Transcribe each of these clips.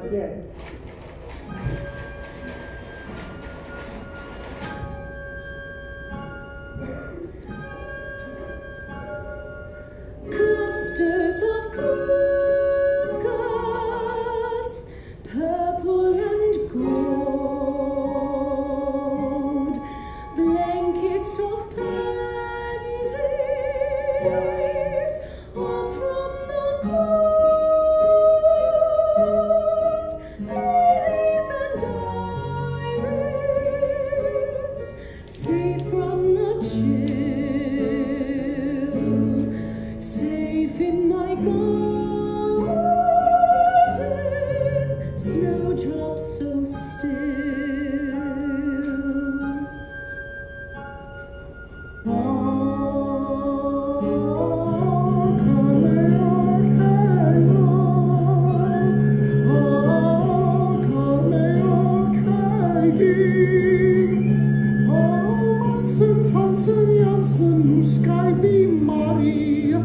That's it. Clusters of crocus, purple and gold, blankets of pansies, warm from the cold, lilies and iris, safe from the chill, safe in my garden, snowdrops so still. Tanzen, Jansen, Skyby, Maria,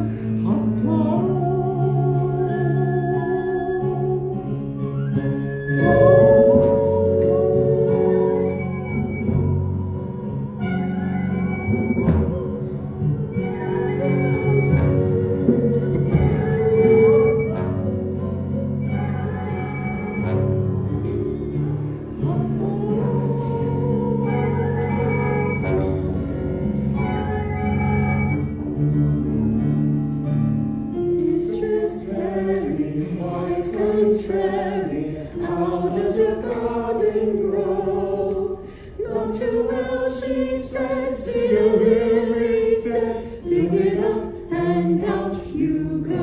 Contrary, how does your garden grow? Not too well, she said, see the lilies dead, dig it up and out you go.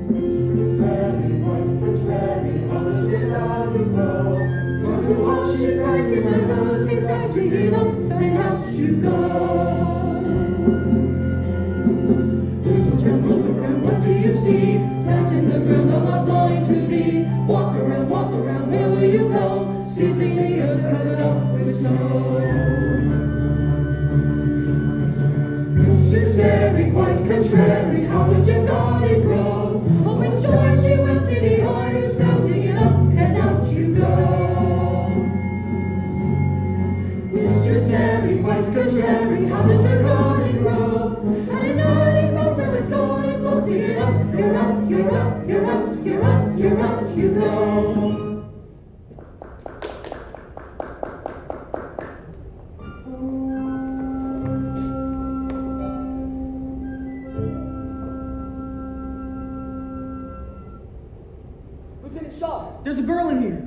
Contrary, quite contrary, how does your garden grow? Not too hot, she cries in her roses that dig it up and out you go. Just look around, what do you see? Plants in the ground are not blind to thee. Walk around, where will you go? Seeds in the earth covered up with snow. Mistress Fairy, quite contrary, how does your garden grow? Oh, it's joy, she will see the iris, melting it up, and out you go. Mistress Fairy, quite contrary, how does your garden grow? And an early frost, now it's gone, it's lost, dig it up, you're up, you're up, you're up, you're up, you're up, you go. Lieutenant Shaw, there's a girl in here.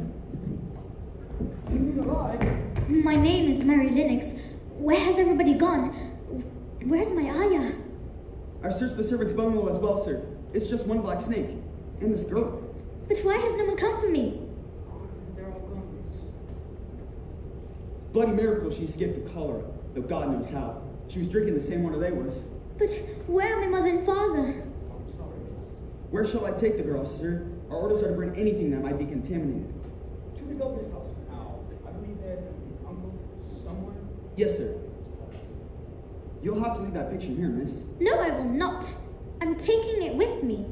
You need a ride. My name is Mary Lennox. Where has everybody gone? Where's my Aya? I've searched the servants' bungalow as well, sir. It's just one black snake. And this girl. But why has no one come for me? They're all gone. Bloody miracle she escaped the cholera, though God knows how. She was drinking the same water they was. But where are my mother and father? Where shall I take the girl, sir? Our orders are to bring anything that might be contaminated. To the governor's house. Now, I believe there's an uncle somewhere. Yes, sir. You'll have to leave that picture here, miss. No, I will not. I'm taking it with me.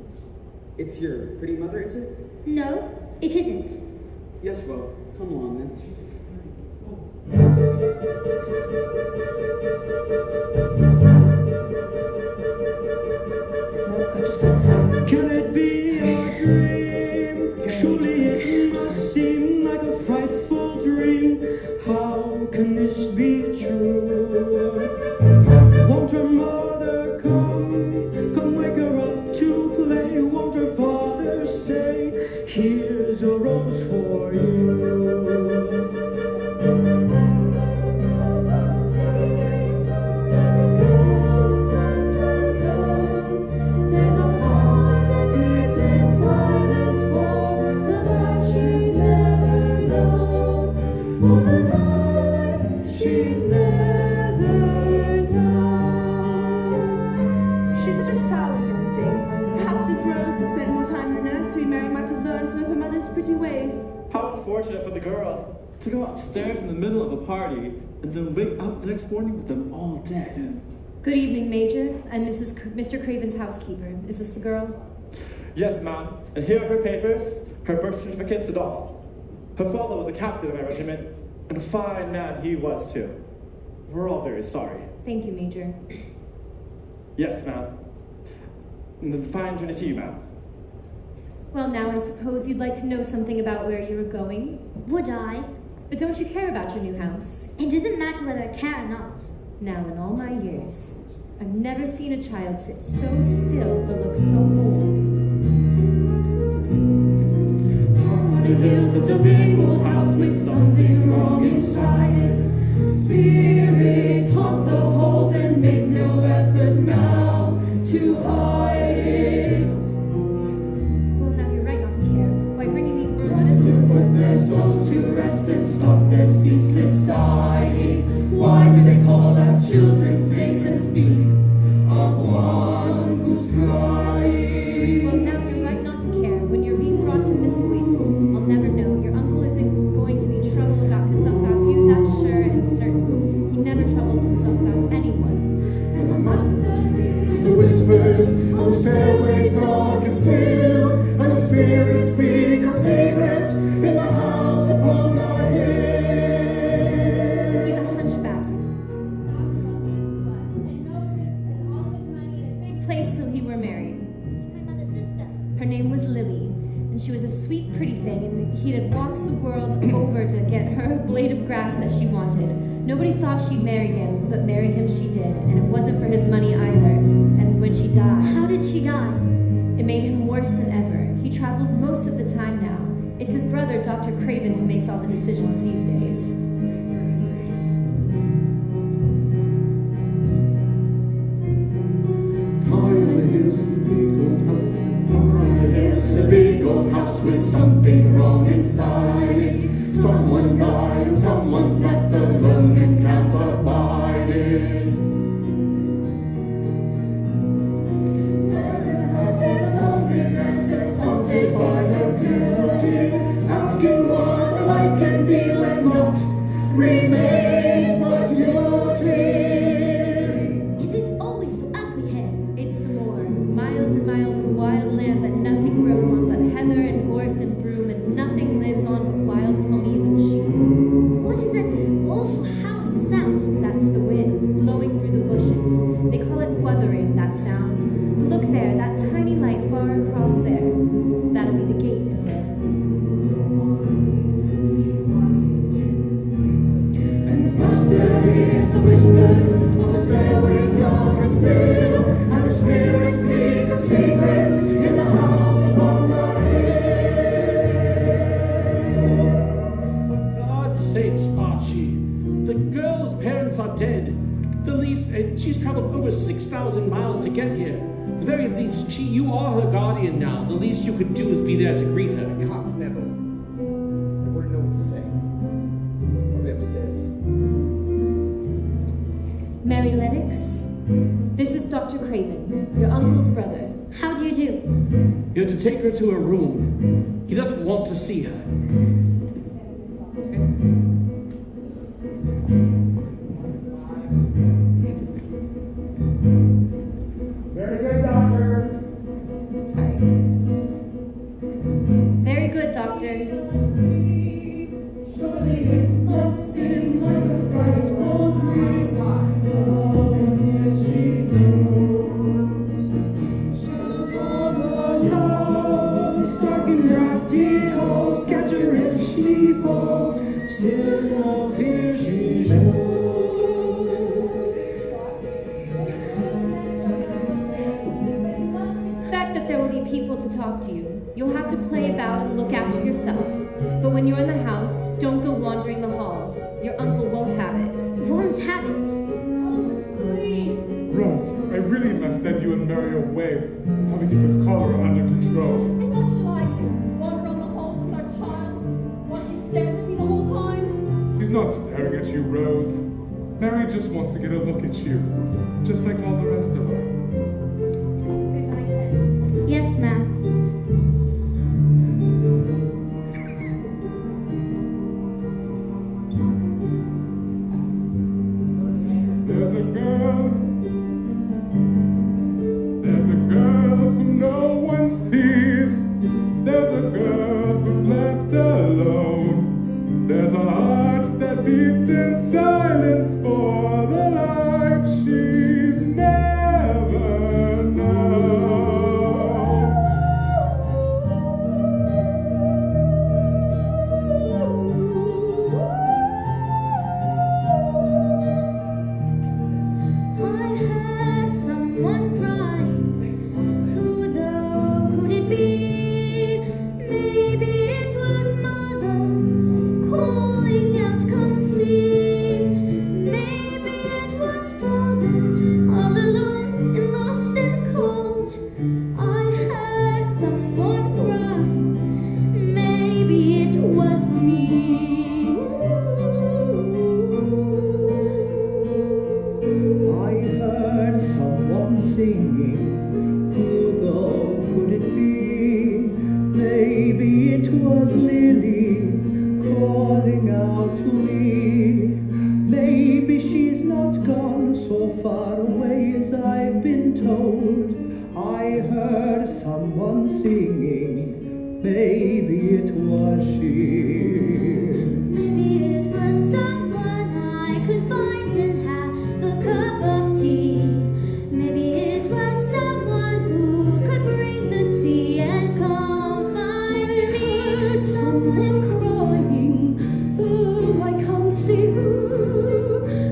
It's your pretty mother, is it? No, it isn't. Yes, well, come along then. Can it be a dream? Surely it must seem like a frightful dream. How can this be true? Won't your mother come wake her up to play? Won't your father say, here's a rose for you? How unfortunate for the girl to go upstairs in the middle of a party and then wake up the next morning with them all dead. Good evening, Major. I'm Mr. Craven's housekeeper. Is this the girl? Yes, ma'am. And here are her papers, her birth certificates and all. Her father was a captain of my regiment, and a fine man he was too. We're all very sorry. Thank you, Major. Yes, ma'am. And a fine journey to you, ma'am. Well, now I suppose you'd like to know something about where you were going? Would I? But don't you care about your new house? It doesn't matter whether I care or not. Now, in all my years, I've never seen a child sit so still but look so old. On the hills, it's a big old house with something wrong inside it. Spirits haunt the halls and make no effort now to hide it. Well, now you're right not to care. Why bringing me Urban is to put their souls to rest and stop their ceaseless sighing? Why do they call out children's names and speak of one who's crying? Well, now you're right not to care. When you're being brought to Miss Waitful, I'll never know. Your uncle isn't going to be troubled about himself about you, that's sure and certain. He never troubles himself about anyone. And the master hears the whispers of the stairways dark and still, and the spirits speak of secrets in the house upon the hill. He's a hunchback. Big place till he were married. My mother's sister. Her name was Lily, and she was a sweet, pretty thing, and he'd have walked the world over to get her a blade of grass that she wanted. Nobody thought she'd marry him, but marry him she did, and it wasn't for his money either. And when she died, How did she die? it made him worse than ever. He travels most of the time now. It's his brother, Dr. Craven, who makes all the decisions these days. High on the hills is a big old house. High on the hills is a big old house with something wrong inside it. Someone died and someone's left alone and can't abide it. Haunted by her beauty, asking what a life can be when not remains but duty. Is it always so ugly here? It's the moor, miles and miles of wild land that nothing grows on but heather and gorse and broom, and nothing lives on but wild ponies and sheep. What is that awful howling sound? That's the wind blowing through the bushes. They call it wuthering, that sound. But look there, that tiny light far across there. That'll be the gate in there. And the master hears the whispers of the stairways dark and still, and the spirits speak of secrets in the house upon the hill. For God's sakes, Archie, the girl's parents are dead. The least, she's traveled over 6,000 miles to get here. The very least, you are her guardian now. The least you could do is be there to greet her. I can't, never. I wouldn't know what to say. I'll be upstairs. Mary Lennox, this is Dr. Craven, your uncle's brother. How do you do? You're to take her to her room. He doesn't want to see her. Very good, Doctor. Sorry. Very good, Doctor. Surely it must seem like a frightful dream. Oh, yes, Jesus. Shadows on the walls, dark and drafty halls, catch her as she falls. Still no fear she shows. The fact that there will be people to talk to you. You'll have to play about and look after yourself. But when you're in the house, don't go wandering the halls. Your uncle won't have it. Won't have it. Rose, I really must send you and Mary away until we keep this cholera under control. And what shall I do? Wander on the halls with our child while she stares at me the whole time? He's not staring at you, Rose. Mary just wants to get a look at you, just like all the rest of us. Good night, then. Yes, ma'am. There's a girl who no one sees. heart beats in silence for the life she's never known. I heard someone crying. Who though could it be? Maybe it was mother calling out, come see. Maybe it was father, all alone and lost and cold. I heard someone crying. Maybe it was me. I heard someone singing. Who though could it be? Maybe it was Lily calling out to me. Maybe she's not gone so far away as I've been told. I heard someone singing. Maybe it was she. Maybe it was someone I could find and have a cup of tea. Maybe it was someone who could bring the tea and come find me. Someone is crying, though I can't see who.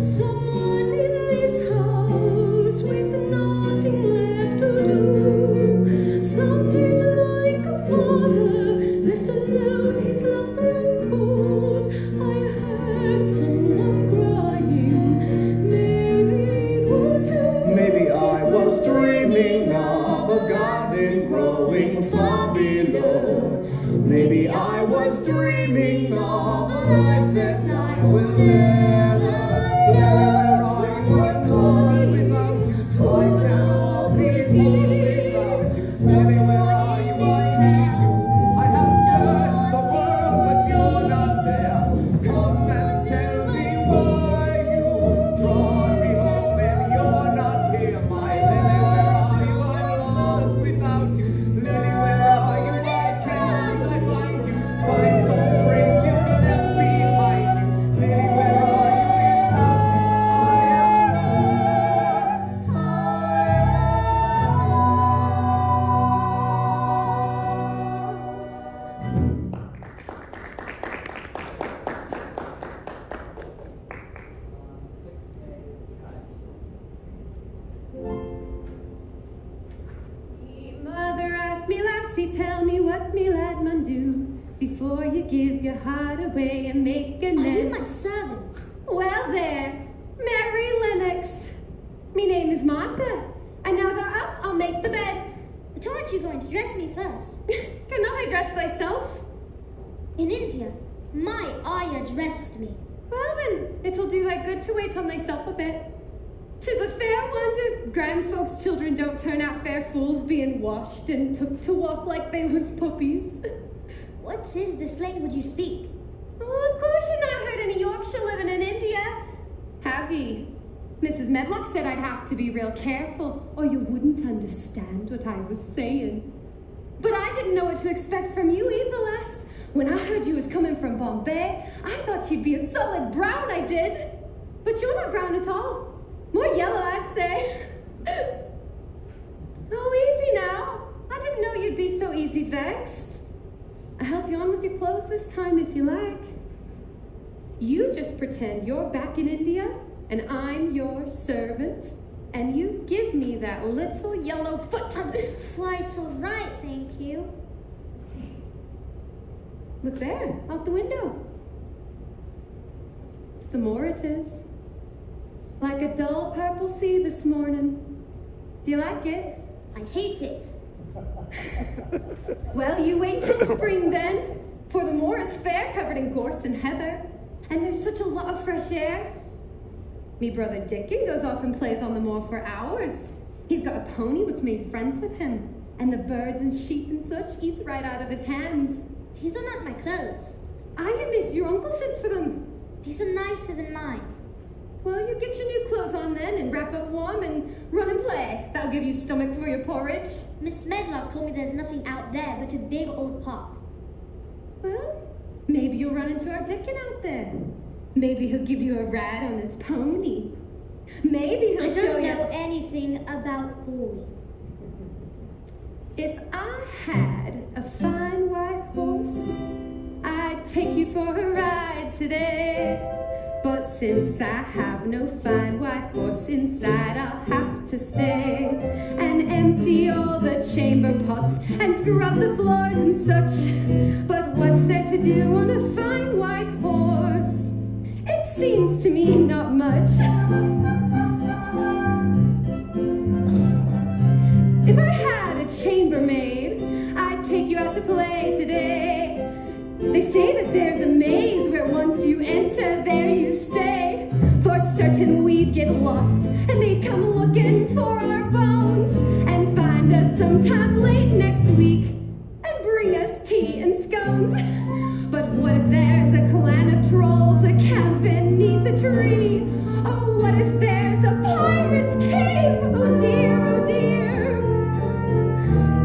Someone in this house with nothing left to do. Sounded like a father left alone, his love grown cold. I heard someone crying. Maybe it was you. Maybe I was dreaming of a garden growing far below. Maybe I was dreaming of a life that I will never know. Someone is calling. I cannot breathe without you. Someone in this house. I have searched the world, but you're not there. Come and tell me why you brought me home and you're not here. My Lily, where are you? I'm lost without you. Lily, where are you? Why can't I find you? Find some trace you left behind you. Lily, where are you? Without you, I am lost. Mother asked me, lassie, tell me what me lad man do before you give your heart away and make a Are you my nest. servant? Well there, Mary Lennox. Me name is Martha, and now thou up, I'll make the bed. But aren't you going to dress me first? Cannot I dress thyself? In India, my ayah dressed me. Well then, it'll do thy good to wait on thyself a bit. 'Tis a fair wonder grand folks' children don't turn out fair fools, being washed and took to walk like they was puppies. What is this language you speak? Well, of course you've not heard any Yorkshire living in India, have ye? Mrs. Medlock said I'd have to be real careful, or you wouldn't understand what I was saying. But I didn't know what to expect from you either, lass. When I heard you was coming from Bombay, I thought you'd be a solid brown, I did. But you're not brown at all. More yellow, I'd say. Oh, easy now. I didn't know you'd be so easy vexed. I'll help you on with your clothes this time if you like. You just pretend you're back in India and I'm your servant, and you give me that little yellow foot. Flight's all right, thank you. Look there, out the window. It's the moor it is. Like a dull purple sea this morning. Do you like it? I hate it. Well, you wait till spring then, for the moor is fair, covered in gorse and heather, and there's such a lot of fresh air. Me brother Dickon goes off and plays on the moor for hours. He's got a pony what's made friends with him, and the birds and sheep and such eats right out of his hands. These are not my clothes. I miss your uncle sent for them. These are nicer than mine. Well, you get your new clothes on then and wrap up warm and run and play. That'll give you stomach for your porridge. Miss Medlock told me there's nothing out there but a big old park. Well, maybe you'll run into our Dickon out there. Maybe he'll give you a ride on his pony. Maybe he'll I show don't you. know anything about boys. If I had a fine white horse, I'd take you for a ride today. But since I have no fine white horse inside, I'll have to stay and empty all the chamber pots and scrub the floors and such. But what's there to do on a fine white horse? It seems to me not much. If I had a chambermaid, I'd take you out to play today. They say that there's a maze where once you enter, there you stay. For certain we'd get lost, and they'd come looking for our bones, and find us sometime late next week, and bring us tea and scones. But what if there's a clan of trolls a-camp beneath a tree? Oh, what if there's a pirate's cave? Oh dear, oh dear.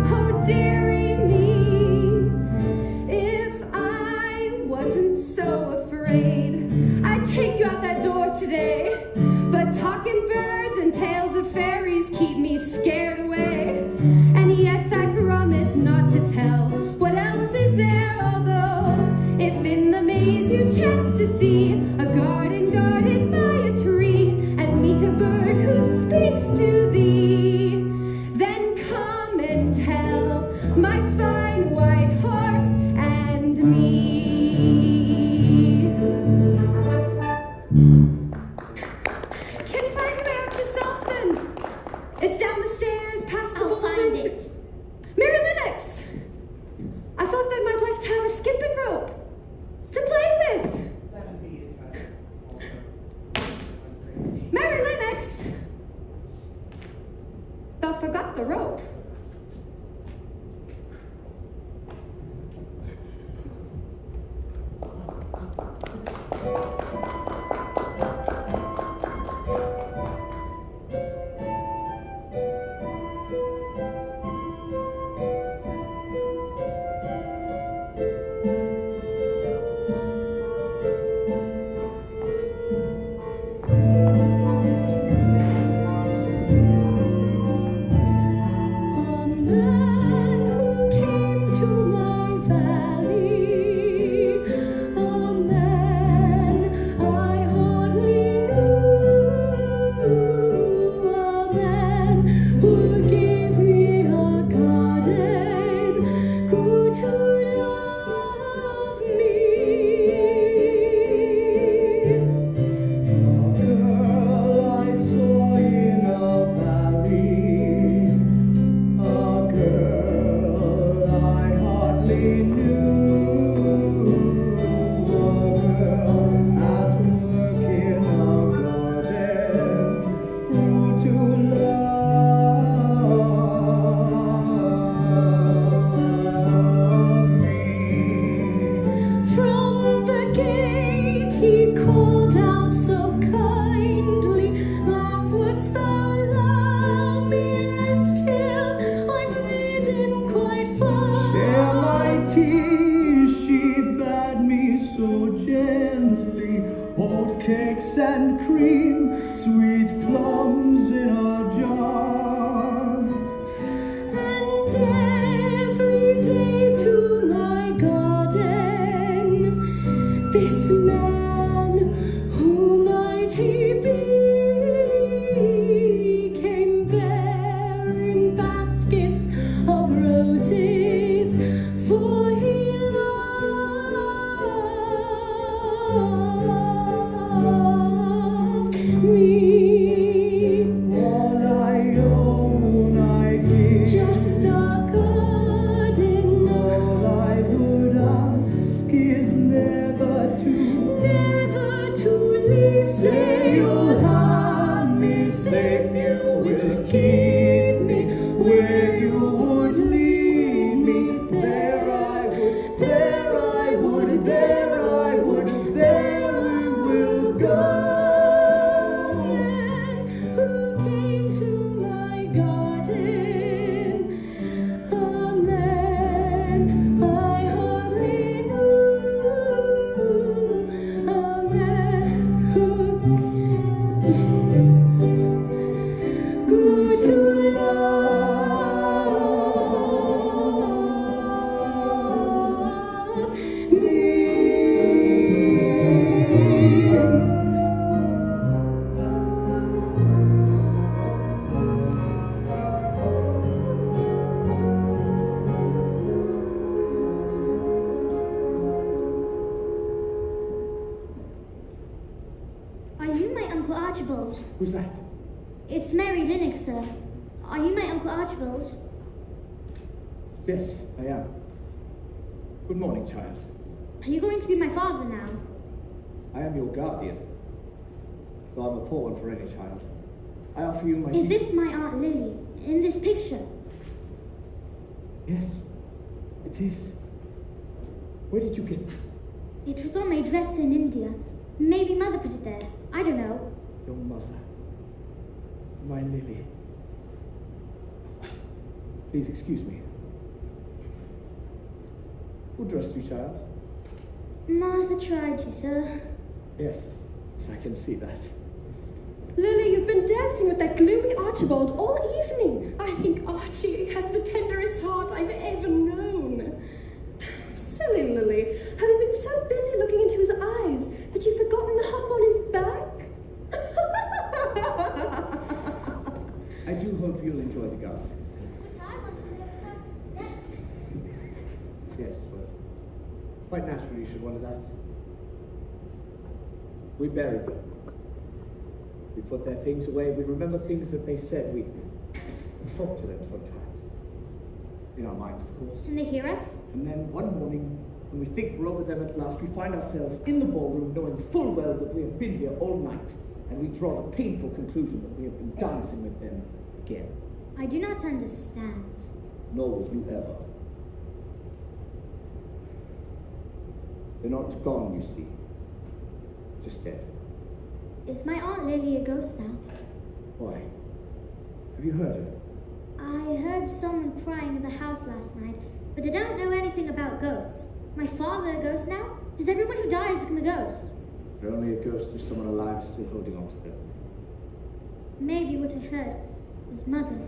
Oh dearie me. If I wasn't so afraid, I'd take you out that door today. But talking birds and tales of fairies keep me scared away. And yes, I promise not to tell what else is there, although if in the maze you chance to see a garden guarded by a tree and meet a bird who speaks to thee, then come and tell my fine white horse and me. Can you find your way out yourself then? It's down the stairs past the I'll find it. Mary Lennox! I thought they might like to have a skipping rope to play with. 7B is kind of Mary Lennox! I forgot the rope. Cakes and cream, sweet plums in a jar. And every day to my garden, this man, who might he be, came bearing baskets of roses, for he loved me. All I own I give, Just a garden, all I would ask is never to leave. say you'll have me safe, you will keep me where you would lead me. There I would, there I would, there I would, there we will go. Who came to my garden? A man I hardly knew. Archibald. Who's that? It's Mary Linux, sir. Are you my Uncle Archibald? Yes, I am. Good morning, child. Are you going to be my father now? I am your guardian. Though I'm a poor one for any child. I offer you my... Is this my Aunt Lily, in this picture? Yes, it is. Where did you get this? It was on my dress in India. Maybe Mother put it there. I don't know. Your mother. My Lily. Please excuse me. Who dressed you, child? Martha tried to, sir. Yes, I can see that. Lily, you've been dancing with that gloomy Archibald all evening. I think Archie has the tenderest heart I've ever known. Silly Lily, have you been so busy looking into his eyes that you've forgotten the hump on his back? I do hope you'll enjoy the garden. Yes, well, quite naturally you should wonder that. We buried them. We put their things away. We remember things that they said. We talk to them sometimes. In our minds, of course. Can they hear us? And then one morning, when we think we're over them at last, we find ourselves in the ballroom knowing full well that we have been here all night. And we draw the painful conclusion that we have been dancing with them again. I do not understand. Nor will you ever. They're not gone, you see. Just dead. Is my Aunt Lily a ghost now? Why? Have you heard her? I heard someone crying in the house last night, but I don't know anything about ghosts. Is my father a ghost now? Does everyone who dies become a ghost? You're only a ghost if someone alive is still holding on to them. Maybe what I heard was Mother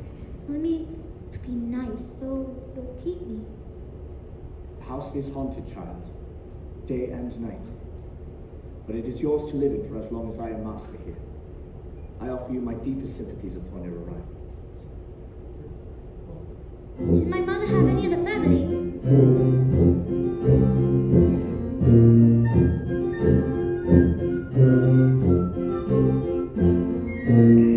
telling me to be nice, so you'll keep me. The house is haunted, child. Day and night. But it is yours to live in for as long as I am master here. I offer you my deepest sympathies upon your arrival. Did my mother have any other family?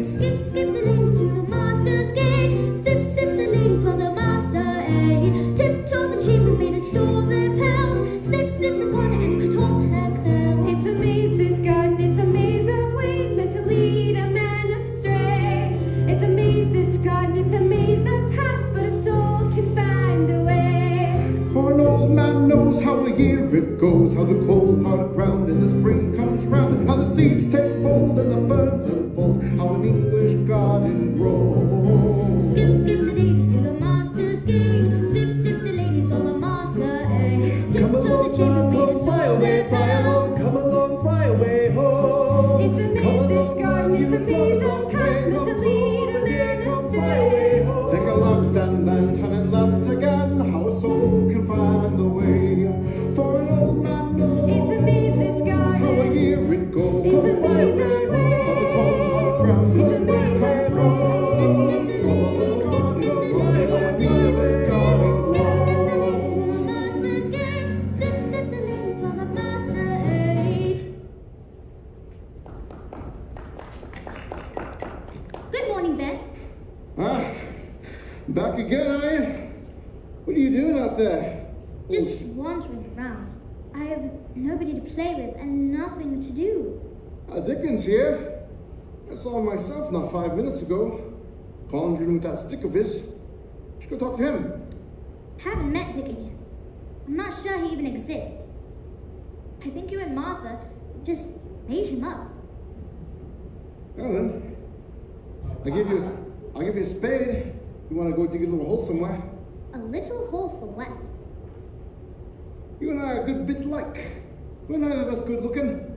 Skip, skip the ladies to the master's gate. Sip, sip the ladies for the master, eh? Tiptoe the chambermaid and stole their pearls. Snip, snip the corner and cut off her curls. It's a maze, this garden, it's a maze of ways meant to lead a man astray. It's a maze, this garden, it's a maze of paths, but a soul can find a way. For an old man knows how a year it goes, how the cold hard ground in the spring comes round, how the seeds take hold and the ferns unfold, how an English garden grows. Skip, skip the ladies to the master's gate. Sip, sip the ladies for the master, eh? Tiptoe the chambermaid and stole their pearls. Come along, fly away, ho! It's a maze, this garden, it's a maze of paths meant to lead a man astray. Take a left and then turn and left again, how a soul can find the way. For an old man knows It's a maze, this garden, how a year it goes. it's a maze of ways. How the cold hard ground in the It's a spring maze comes of round. Skip, skip the ladies, skip, skip the ladies, skip, skip, skip the ladies to the master's gate. Sip, sip the ladies for the master, eh? Good morning, Ben. Ah, back again, are you? What are you doing out there? Just wandering around. I have nobody to play with and nothing to do. Dickens here. I saw him myself not 5 minutes ago, conjuring with that stick of his. Should go talk to him. Haven't met Dickon yet. I'm not sure he even exists. I think you and Martha just made him up. Well then, I'll give you a spade. You want to go dig a little hole somewhere? A little hole for what? You and I are a good bit alike. We're neither of us good looking,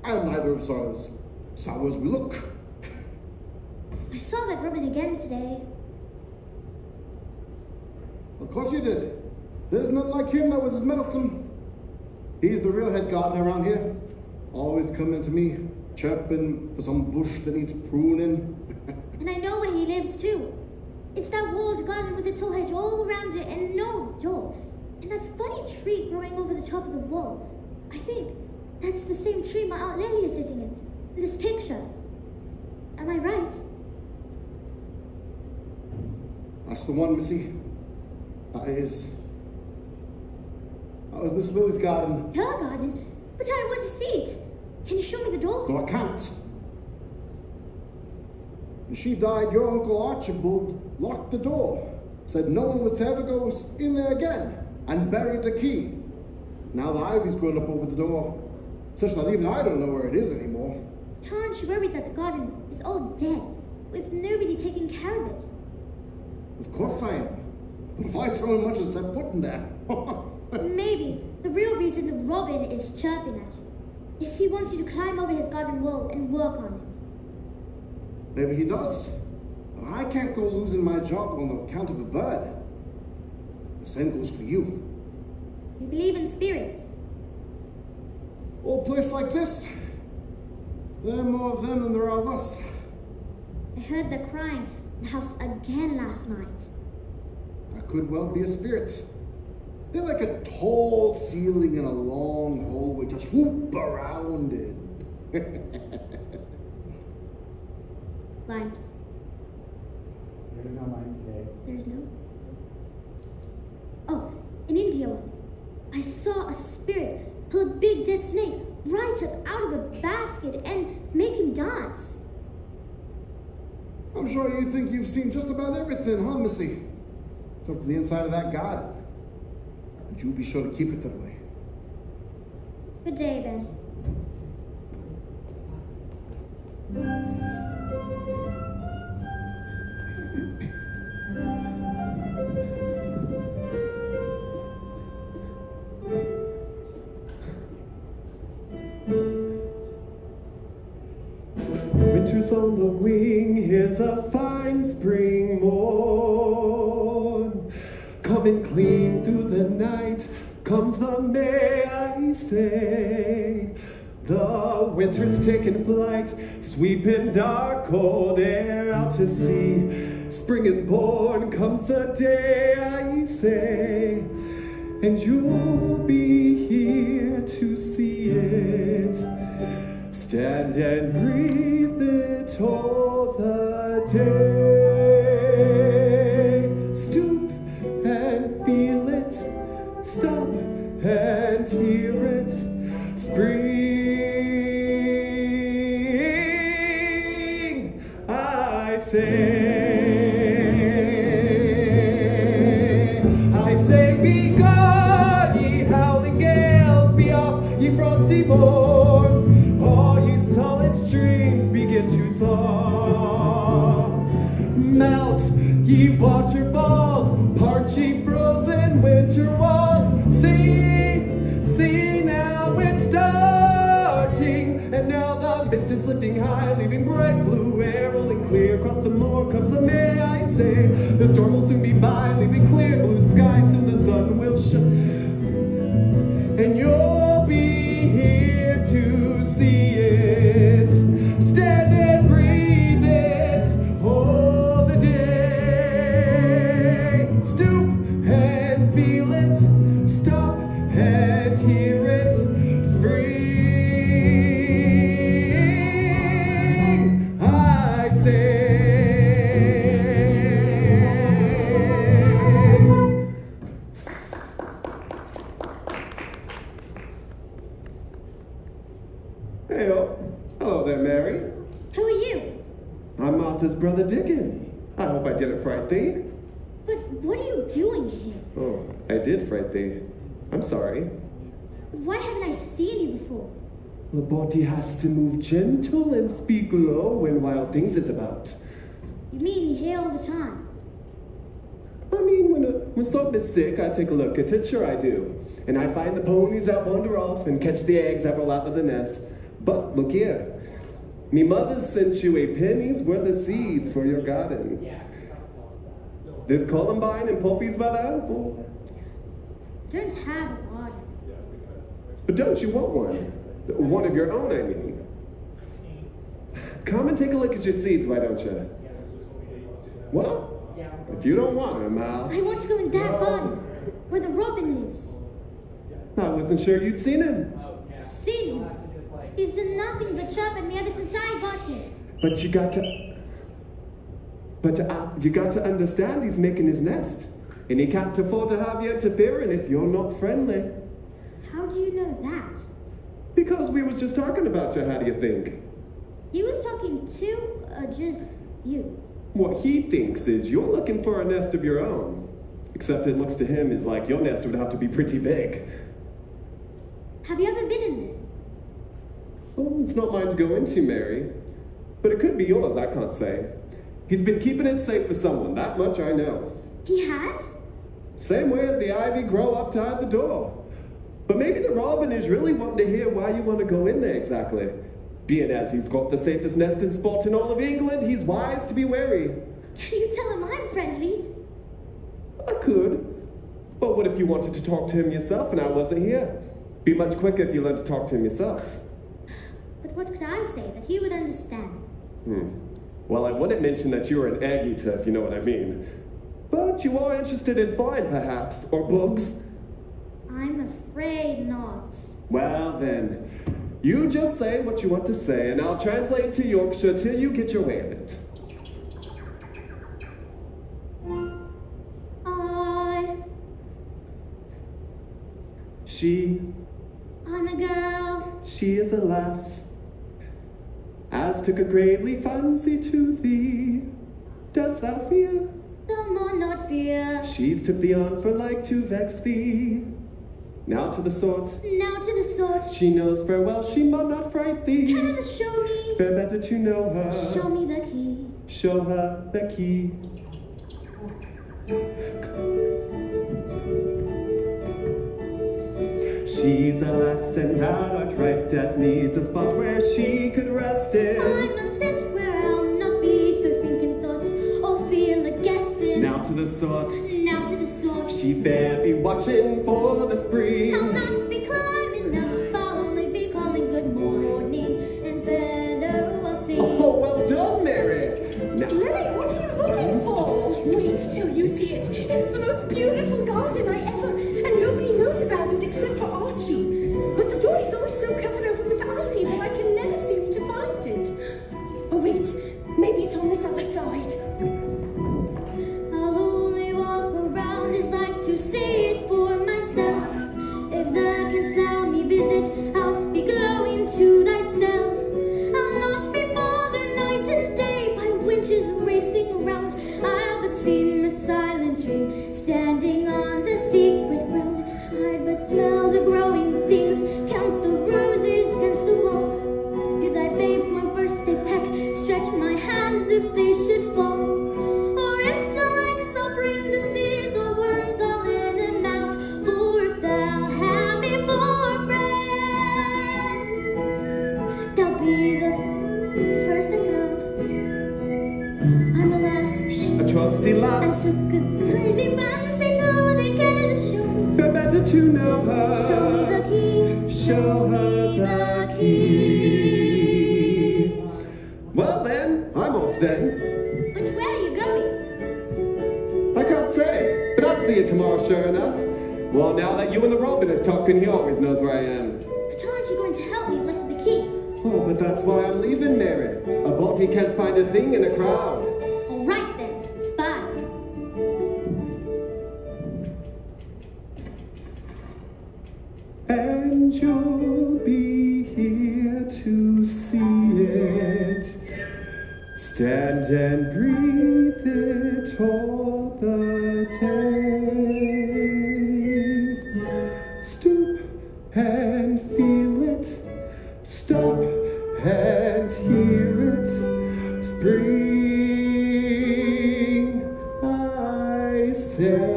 and neither of us are as sour as we look. I saw that ribbon again today. Of course you did. There's none like him that was as meddlesome. He's the real head gardener around here. Always coming to me, chirping for some bush that needs pruning. And I know where he lives too. It's that walled garden with a tall hedge all around it and no door. And that funny tree growing over the top of the wall. I think that's the same tree my Aunt Lily is sitting in. this picture. Am I right? That's the one, Missy. That was Miss Lily's garden. Her garden? But I want to see it. Can you show me the door? No, I can't. When she died, your Uncle Archibald locked the door, said no one was to ever go in there again, and buried the key. Now the ivy's grown up over the door, such that even I don't know where it is anymore. Aren't you worried that the garden is all dead, with nobody taking care of it? Of course I am. But if I so much as set foot in there... Maybe the real reason the robin is chirping at you is he wants you to climb over his garden wall and work on it. Maybe he does. But I can't go losing my job on account of a bird. The same goes for you. You believe in spirits? Old place like this, there are more of them than there are of us. I heard the crying in the house again last night. That could well be a spirit. They're like a tall ceiling and a long hallway to swoop around in. Line. There's no line today. There's no? Oh, in India once, I saw a spirit pull a big dead snake right up out of a basket and make him dance. I'm sure you think you've seen just about everything, huh, Missy? Except for the inside of that garden. And you be sure to keep it that way. Good day, Ben. Winter's on the wing, here's a fine spring morn. Coming clean through the night, comes the May, I say. The winter's taking flight, sweeping dark cold air out to sea. Spring is born, comes the day, I say. And you'll be here to see it. Stand and breathe it all the day. Stoop and feel it. Stop and hear it. Spring, I say. I say, be gone, ye howling gales. Be off, ye frosty morns. All ye solid streams begin to thaw. Melt, ye waterfalls, parch ye frozen winter walls. See now it's starting, and now the mist is lifting high, leaving bright blue air rolling clear across the moor. Comes the May, I say. The storm will soon be by, leaving clear blue sky. Soon the sun will shine, and you'll be here to see it. Stand and breathe it all the day. Stoop and feel it. Stop and hear it. Spring, I say. Hey, hello there, Mary. Who are you? I'm Martha's brother Dickon. I hope I didn't fright thee. But what are you doing here? Oh, I did fright thee. I'm sorry. Why haven't I seen you before? The body has to move gentle and speak low when wild things is about. You mean you're here all the time? I mean, when something is sick, I take a look at it, sure I do. And I find the ponies that wander off and catch the eggs that roll out of the nest. But look here. Me mother sent you a penny's worth of seeds for your garden. There's columbine and poppies by the handful. I don't have a garden. But don't you want one? One of your own, I mean. Come and take a look at your seeds, why don't you? Well, if you don't want them, I want to go in that garden, where the robin lives. I wasn't sure you'd seen him. Seen him? He's done nothing but chirp at me ever since I got here. But you got to understand he's making his nest. And he can't afford to have you interfering if you're not friendly. How do you know that? Because we was just talking about you, how do you think? He was talking to, just you. What he thinks is you're looking for a nest of your own. Except it looks to him as like your nest would have to be pretty big. Have you ever been in there? Oh, it's not mine to go into, Mary. But it could be yours, I can't say. He's been keeping it safe for someone, that much I know. He has? Same way as the ivy grow up to hide the door. But maybe the robin is really wanting to hear why you want to go in there exactly. Being as he's got the safest nest in spot in all of England, he's wise to be wary. Can you tell him I'm friendly? I could. But what if you wanted to talk to him yourself and I wasn't here? Be much quicker if you learned to talk to him yourself. But what could I say that he would understand? Well, I wouldn't mention that you were an egg eater, if you know what I mean. But you are interested in flying, perhaps, or books. I'm afraid not. Well, then, you just say what you want to say, and I'll translate to Yorkshire till you get your way of it. I'm a girl. She is a lass, as took a greatly fancy to thee. Dost thou fear? Thou more not fear. She's took thee on for like to vex thee. Now to the sword. Now to the sword. She knows fair well she might not fright thee. Cannot show me. Fair better to know her. Show me the key. Show her the key. She's a lass and thou art right, as needs a spot where she could rest in. I'm unsent where I'll not be so thinking thoughts or feel a guest in. Now to the sword. Now to the sword. She fair be watching for the spring. I'll not be climbing up, I'll only be calling good morning, and fellow I'll sing. Oh, well done, Mary. Now, Lily, what are you looking for? Wait till you see it. It's the most beautiful garden I ever, and nobody knows about it except for Archie. But the door is always so covered over with ivy that I can never seem to find it. Oh wait, maybe it's on this other side. I'll only walk around as like to see it for myself. If thou canst thou me visit, I'll speak low into thyself. I'll not be bothered night and day by winches racing round. I'll but seem a silent tree standing on the secret road. I'd but smell the growing things, count the roses against the wall. If thy babes when first they peck, stretch my hands if they should fall. Or if thou likes, I'll bring the seeds or worms all in and out. For if thou have me for a friend, thou'll be the first I found. I'm a lass, a trusty I lass. took a crazy fancy to the Canada show. Fair better to know her. Show me the key. Show her the key. Well then, I'm off then. But where are you going? I can't say, but I'll see you tomorrow, sure enough. Well, now that you and the robin is talking, he always knows where I am. But aren't you going to help me look for the key? Oh, but that's why I'm leaving, Mary. A body can't find a thing in a crowd. All right then. Bye. And you'll be here to see it. Stand and breathe it all the day. Stoop and feel it. Stop and hear it. Spring, I say.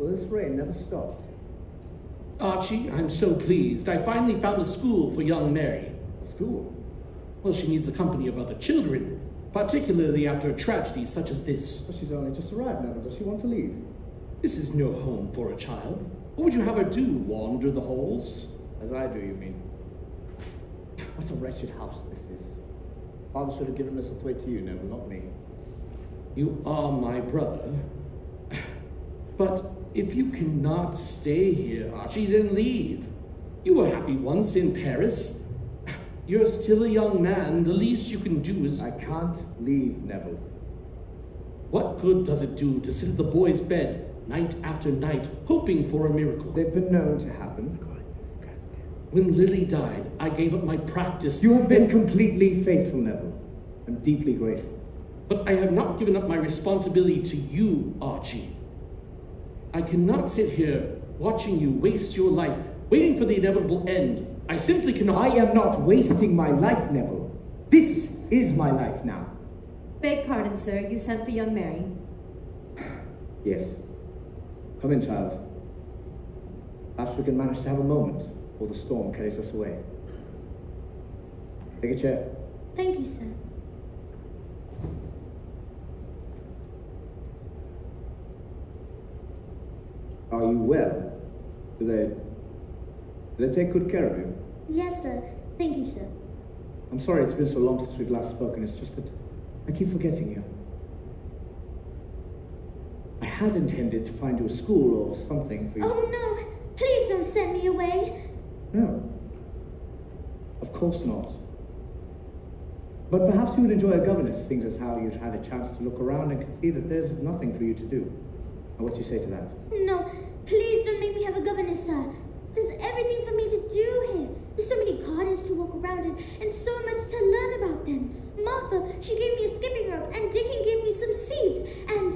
Will this rain never stop? Archie, I'm so pleased. I finally found a school for young Mary. A school? Well, she needs the company of other children, particularly after a tragedy such as this. But she's only just arrived, Neville. Does she want to leave? This is no home for a child. What would you have her do, wander the halls? As I do, you mean? What a wretched house this is. Father should have given Misselthwaite to you, Neville, not me. You are my brother. But if you cannot stay here, Archie, then leave. You were happy once in Paris. You're still a young man. The least you can do is... I can't leave, Neville. What good does it do to sit at the boy's bed night after night, hoping for a miracle? They've been known to happen. When Lily died, I gave up my practice. You have been completely faithful, Neville. I'm deeply grateful. But I have not given up my responsibility to you, Archie. I cannot sit here watching you waste your life, waiting for the inevitable end. I simply cannot. I am not wasting my life, Neville. This is my life now. Beg pardon, sir. You sent for young Mary. Yes. Come in, child. Perhaps we can manage to have a moment before the storm carries us away. Take a chair. Thank you, sir. Are you well? Do they take good care of you? Yes, sir. Thank you, sir. I'm sorry it's been so long since we've last spoken. It's just that I keep forgetting you. I had intended to find you a school or something for you. Oh, no. Please don't send me away. No. Of course not. But perhaps you would enjoy a governess, seeing as how you've had a chance to look around and can see that there's nothing for you to do. Now, what do you say to that? No. Please don't make me have a governess, sir. There's everything for me to do here. There's so many gardens to walk around in and so much to learn about them. Martha, she gave me a skipping rope and Dickon gave me some seeds and...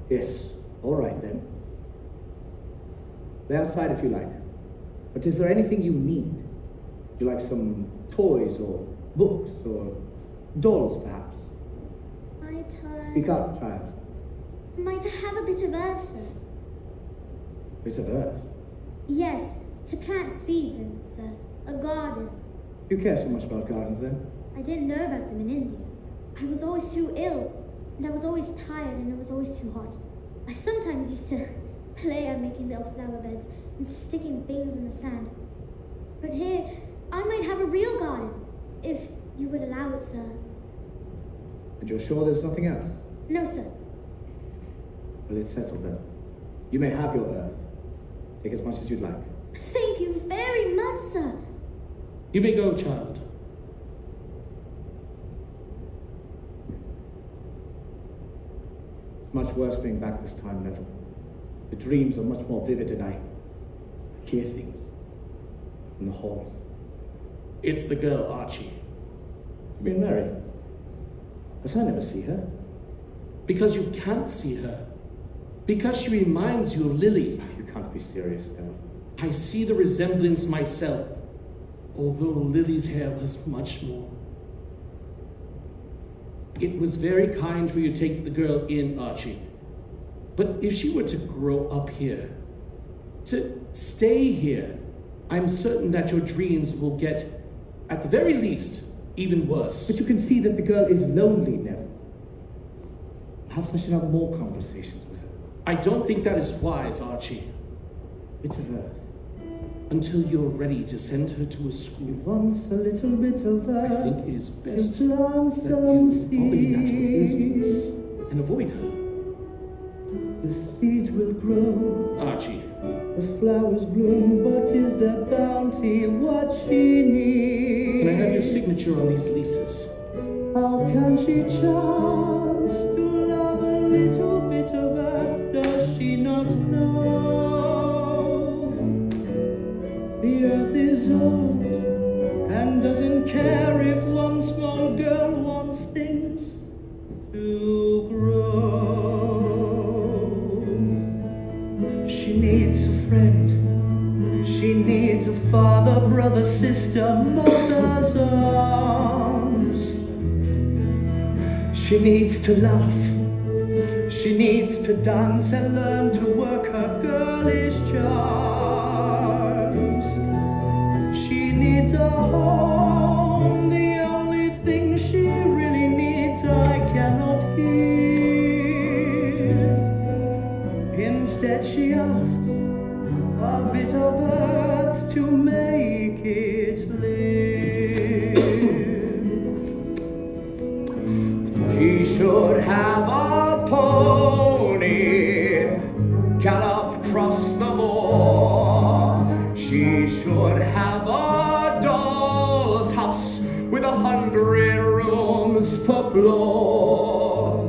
Yes, all right then. Play outside if you like. But is there anything you need? Would you like some toys or books or dolls perhaps? Speak up, child. Might I have a bit of earth, sir? Bit of earth? Yes, to plant seeds in, sir. A garden. You care so much about gardens then? I didn't know about them in India. I was always too ill, and I was always tired, and it was always too hot. I sometimes used to play at making little flower beds and sticking things in the sand. But here, I might have a real garden, if you would allow it, sir. And you're sure there's nothing else? No, sir. Well, it's settled then. You may have your earth. Take as much as you'd like. Thank you very much, sir. You may go, child. It's much worse being back this time, Neville. The dreams are much more vivid and I hear things in the halls. It's the girl, Archie. You mean Mary? But I never see her. Because you can't see her. Because she reminds you of Lily. You can't be serious, Neville. I see the resemblance myself, although Lily's hair was much more. It was very kind for you to take the girl in, Archie. But if she were to grow up here, to stay here, I'm certain that your dreams will get, at the very least, even worse. But you can see that the girl is lonely, Neville. Perhaps I should have more conversations with her. I don't think that is wise, Archie. Bit of earth. Until you're ready to send her to a school. Once a little bit of earth. I think it is best that you follow your natural instincts and avoid her. The seeds will grow. Archie. The flowers bloom, but is their bounty what she needs? Can I have your signature on these leases? How can she chance to love a little bit of earth? Does she not know? The earth is old and doesn't care if one small girl wants things to grow. She needs a friend. She needs a father, brother, sister, mother's arms. She needs to laugh. She needs to dance and learn to work her girlish charms. She needs a home, the only thing she really needs I cannot give. Instead she asks a bit of earth to make it live. She should have a pony, gallop across the moor. She should have a doll's house with 100 rooms per floor.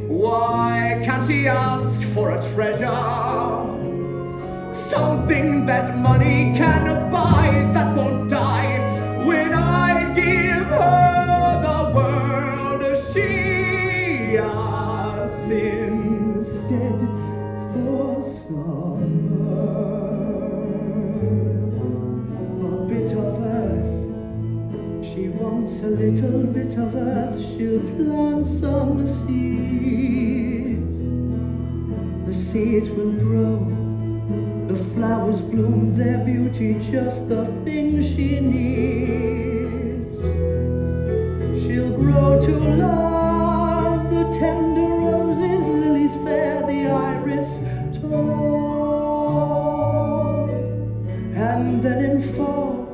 Why can't she ask for a treasure? Something that money can buy, that won't die. When I give her the world, she asks instead for summer. A bit of earth, she wants a little bit of earth. She'll plant some seeds. The seeds will grow, the flowers bloom, their beauty just the thing she needs. She'll grow to love the tender roses, lilies fair, the iris tall. And then in fall,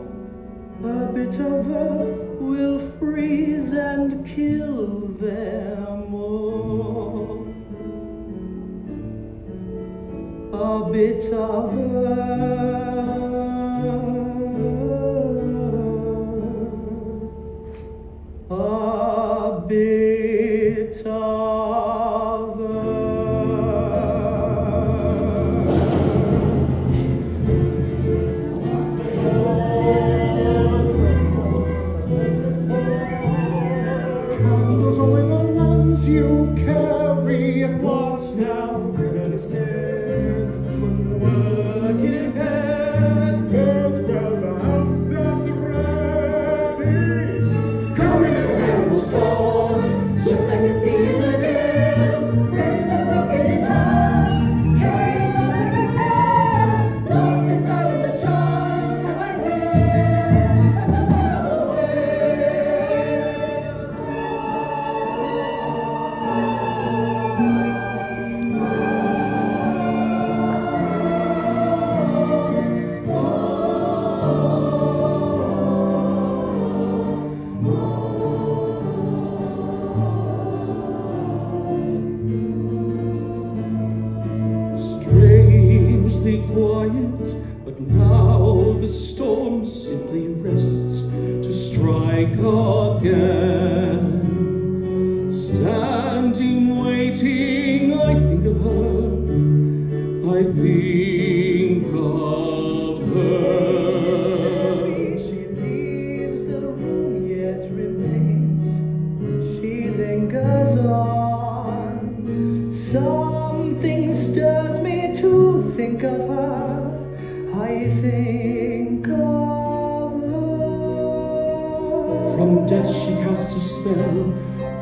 a bit of earth will freeze and kill them all. A bit of earth, a bit of Candles only the ones you carry. Watch now, working in pairs. There's well the house that's ready. Coming a terrible storm, just like the sea in a gale. Bridges are broken in half, carried off with a sail. Lord, since I was a child, have I read such a horrible Strangely quiet, but now the storm simply rests to strike again. Standing waiting, I think of her, I think of her. She leaves the room yet remains. She lingers on. Something stirs me to think of her. I think of her. From death she casts a spell.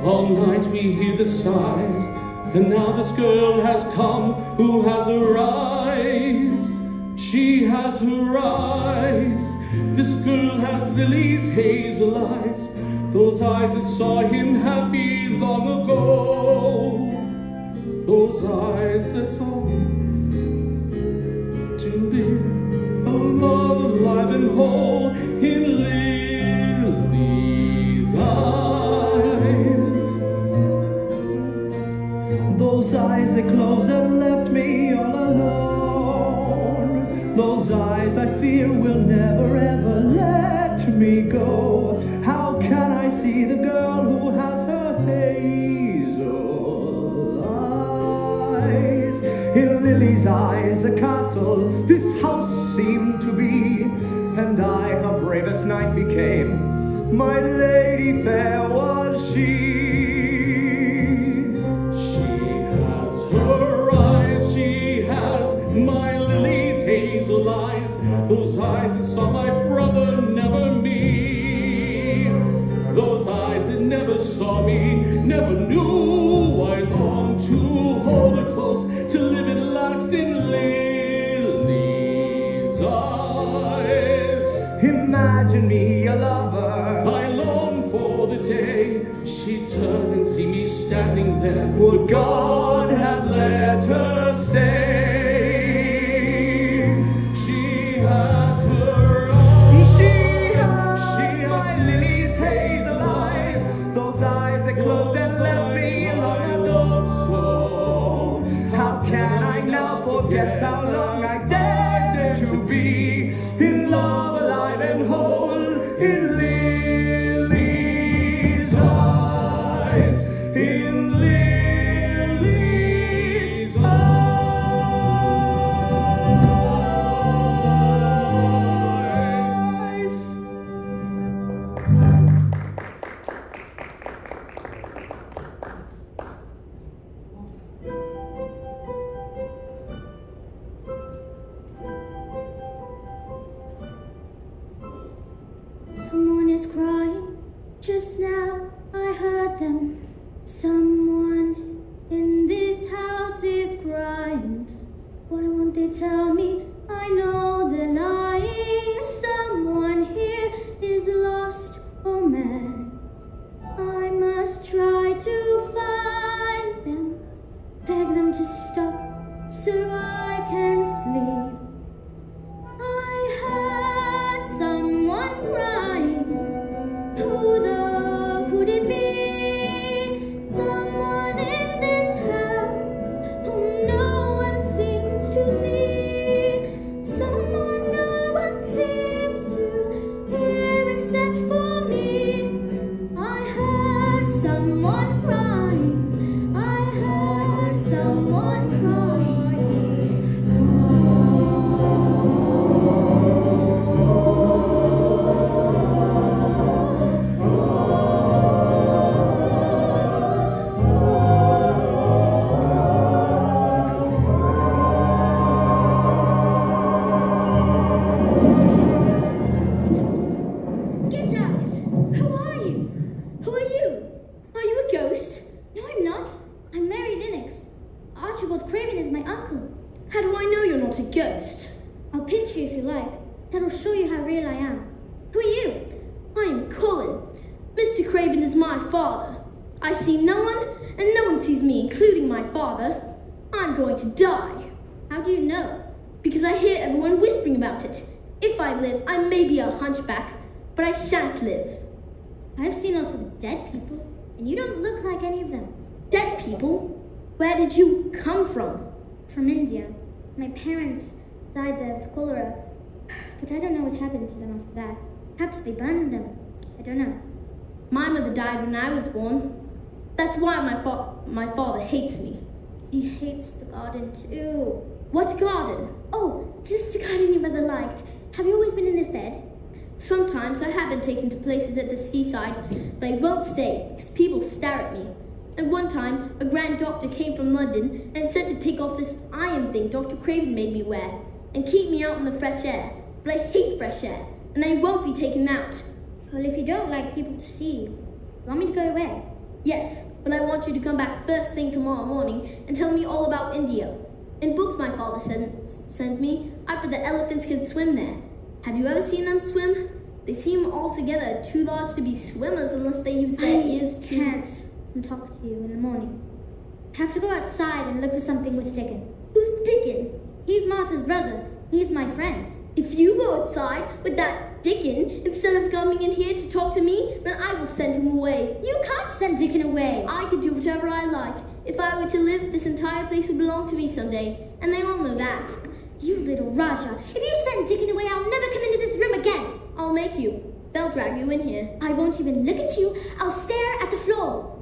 All night we hear the sighs. And now this girl has come who has her eyes. She has her eyes. This girl has Lily's hazel eyes. Those eyes that saw him happy long ago. Those eyes that saw him to be a love alive and whole in Lily's eyes. Those eyes that closed and left me all alone. Those eyes I fear will never ever let me go. How can I see the girl who has her hazel eyes? In Lily's eyes a castle this house seemed to be, and I her bravest knight became. My lady fair was she. Her eyes, she has my Lily's hazel eyes. Those eyes that saw my brother, never me. Those eyes that never saw me, never knew I longed to hold. imagine me a lover. I long for the day she'd turn and see me standing there. Would God have let her stay? She has her eyes. She has my lily's hazel eyes. Those eyes that close and left me in love so. How can I now forget how long I dared to be in love, alive and whole, in Lily's eyes, in Lily's eyes. Someone is crying. Just now I heard them. Someone in this house is crying. Why won't they tell me? I know they're lying. Someone here is lost or mad. I must try to find them. Beg them to stop so I can sleep. I heard someone crying. Who though could it be? Someone in this house whom no one seems to see. Someone no one seems to hear except for me. I heard someone crying. I heard someone crying. Get out! Who are you? Who are you? Are you a ghost? No, I'm not. I'm Mary Lennox. Archibald Craven is my uncle. How do I know you're not a ghost? I'll pinch you if you like. That'll show you how real I am. Who are you? I am Colin. Mr. Craven is my father. I see no one, and no one sees me, including my father. I'm going to die. How do you know? Because I hear everyone whispering about it. If I live, I may be a hunchback, but I shan't live. I've seen lots of dead people, and you don't look like any of them. Dead people? Where did you come from? From India. My parents died there with cholera, but I don't know what happened to them after that. Perhaps they burned them. I don't know. My mother died when I was born. That's why my father hates me. He hates the garden too. What garden? Oh, just a garden your mother liked. Have you always been in this bed? Sometimes I have been taken to places at the seaside, but I won't stay because people stare at me. And one time, a grand doctor came from London and said to take off this iron thing Dr. Craven made me wear and keep me out in the fresh air. But I hate fresh air, and I won't be taken out. Well, if you don't like people to see you, want me to go away? Yes, but I want you to come back first thing tomorrow morning and tell me all about India. In books my father sends me, I've heard that elephants can swim there. Have you ever seen them swim? They seem altogether too large to be swimmers unless they use their ears to... I can't talk to you in the morning. I have to go outside and look for something with Dickon. Who's Dickon? He's Martha's brother. He's my friend. If you go outside with that Dickon instead of coming in here to talk to me, then I will send him away. You can't send Dickon away. I can do whatever I like. If I were to live, this entire place would belong to me someday, and they all know that. You little Raja, if you send Dickon away, I'll never come into this room again. I'll make you. They'll drag you in here. I won't even look at you. I'll stare at the floor.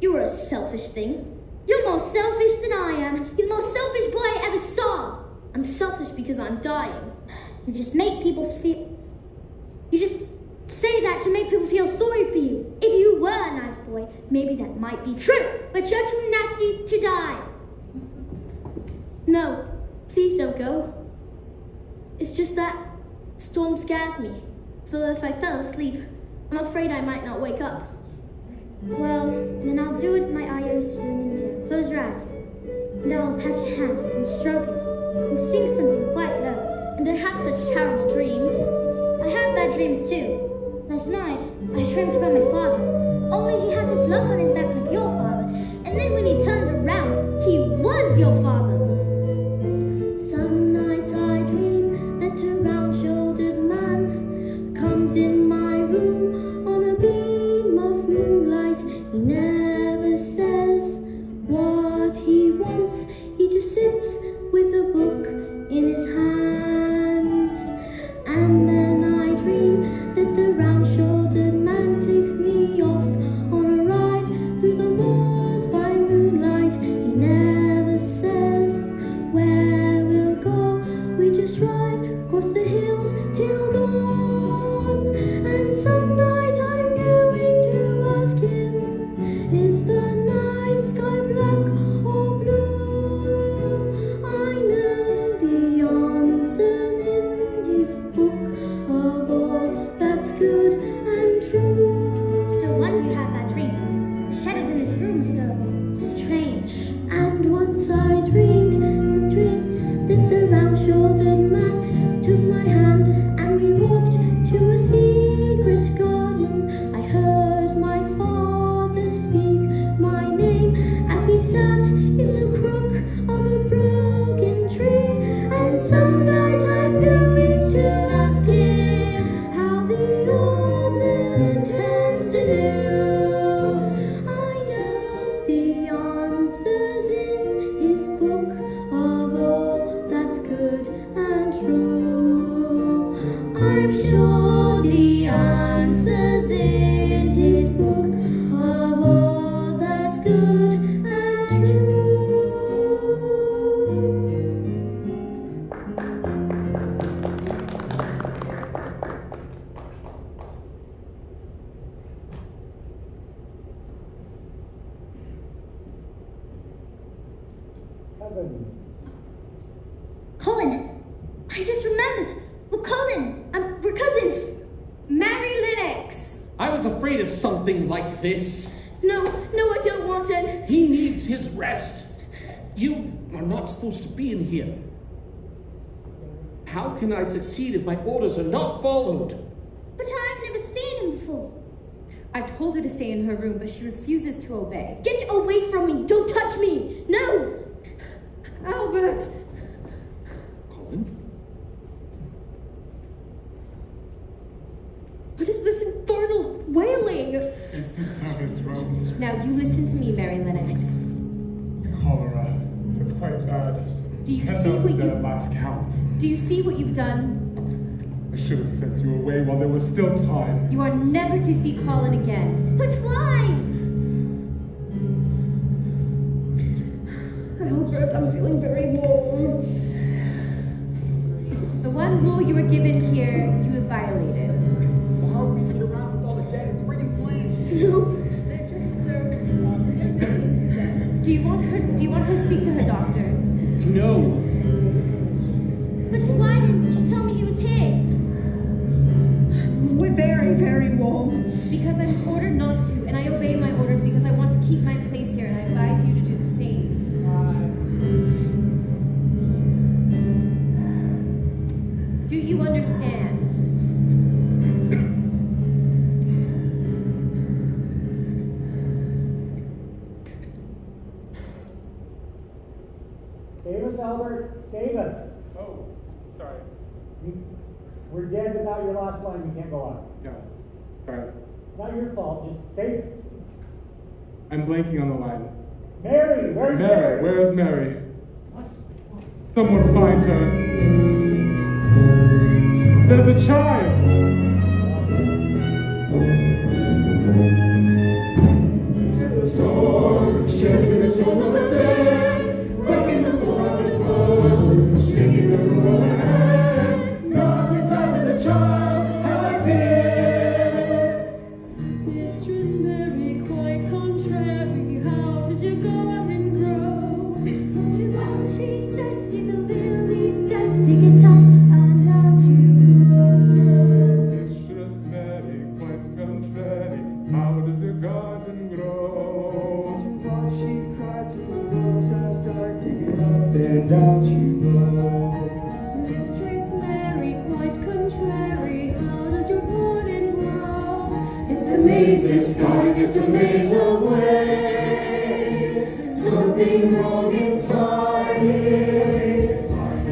You are a selfish thing. You're more selfish than I am. You're the most selfish boy I ever saw. I'm selfish because I'm dying. You just make people feel... You just say that to make people feel sorry for you. If you were a nice boy, maybe that might be true. But you're too nasty to die. No, please don't go. It's just that the storm scares me. So that if I fell asleep, I'm afraid I might not wake up. Well, then I'll do what my ayah used to do in India. Close your eyes. And I'll touch a hand and stroke it and sing something quite low. And I have such terrible dreams. I have bad dreams dreams too. Last night, I dreamt about my father. Only he had this lump on his back like your father. And then when he turned around, he was your father. Some nights I dream that a round-shouldered man comes in my room on a beam of moonlight. He never says what he wants. He just sits with a book in his hands. And then I dream that the round-shouldered man takes me off on a ride through the moors by moonlight. He never says where we'll go. We just ride across the hills till dawn. And some night I'm going to ask him, is the night sky black or blue? I know the answers in his book of all that's good and true. No wonder you have bad dreams. The shadows in this room are so strange. And once I dreamed that the round-shouldered man took my hand and we walked to a secret garden. I heard my father speak my name as we sat in the crook of a broken tree. And some night I'm going to ask him how the old man tends to do. I know the answers in his book of all that's good and true. I'm sure the answers in his book of all that's good and true. Cousins. Colin! I just remembered! We're Colin! We're cousins! Mary Lennox! I was afraid of something like this. No, I don't want it. He needs his rest. You are not supposed to be in here. How can I succeed if my orders are not followed? But I've never seen him before. I've told her to stay in her room, but she refuses to obey. Get away from me! Don't touch me! No! Albert! Colin? What is this infernal wailing? It's the servant's room. Now you listen to me, Mary Lennox. Cholera. It's quite bad. Do you 10,000 see what dead you- at last count. Do you see what you've done? I should have sent you away while there was still time. You are never to see Colin again. But why? Albert, I'm feeling very warm. The one rule you were given here, you have violated. Why are we getting around with all the dead and friggin' flames? No, they're just so... Do you want her to speak to her doctor? No. But why didn't you tell me he was here? We're very, very warm. Because I was ordered not to, and I obey my orders because I want to keep my place here, and I advise you to do the same. Do you understand? Save us, Albert. Save us. Oh, sorry. We're dead without your last line. We can't go on. Yeah, sorry. It's not your fault. Just save us. I'm blanking on the line. Mary, where's Mary, where is Mary? Someone find her. There's a child. The storm, shaking the souls of the dead, quaking the floor underfoot, shaking the room overhead. God, since I was a child, how I feel. Mistress Mary, quite contrary, how does your garden grow? Well, she said, see the lilies dead, dig it up and out you go. Mistress Mary, quite contrary, how does your garden grow? But she cried, see the roses died, dig it up and out you go. Mistress Mary, quite contrary, how does your something wrong inside it.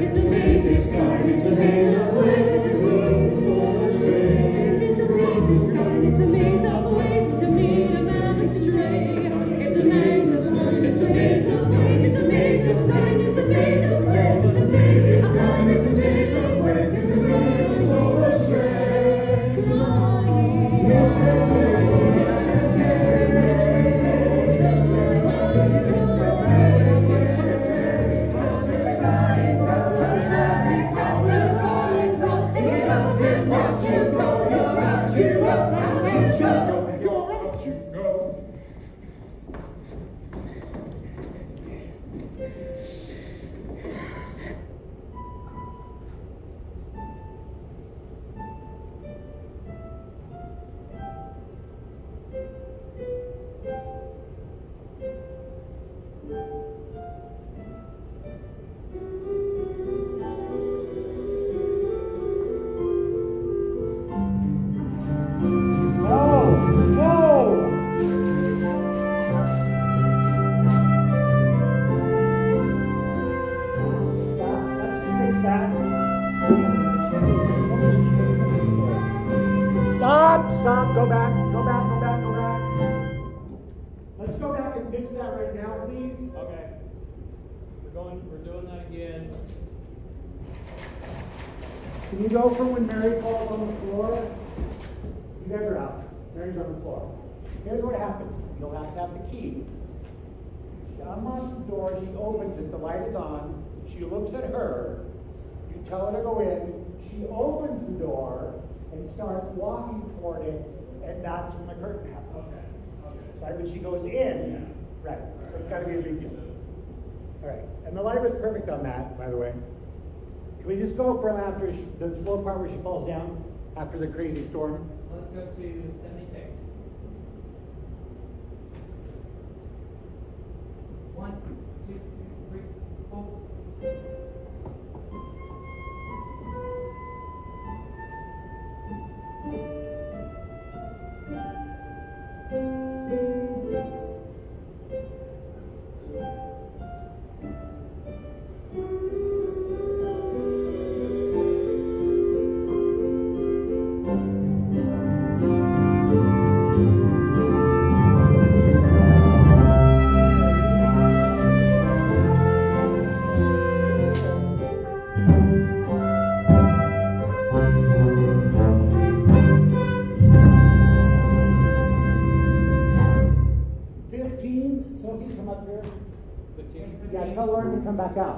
It's a maze, it's dark, it's a maze of ways, it's a room full of stray. It's a maze, it's dark, it's a maze of ways, but to meet a man astray. It's a maze of time, it's a maze of space, it's a maze of time, it's a maze of ways, it's a maze of time, it's a maze of ways, it's a maze full of stray. Stop, go back. Let's go back and fix that right now, please. Okay. We're doing that again. Can you go from when Mary falls on the floor? You guys are out. Mary's on the floor. Here's what happens. You'll have to have the key. She unlocks the door, she opens it, the light is on, she looks at her, you tell her to go in, she opens the door and starts walking toward it, and that's when the curtain happens. Okay. Right, when she goes in, right, so it's gotta be a big deal. All right, and the light was perfect on that, by the way. Can we just go from after the slow part where she falls down, after the crazy storm? Let's go to 76. 1, 2, 3, 4. Sophie, come up here. Yeah, tell Lauren to come back out.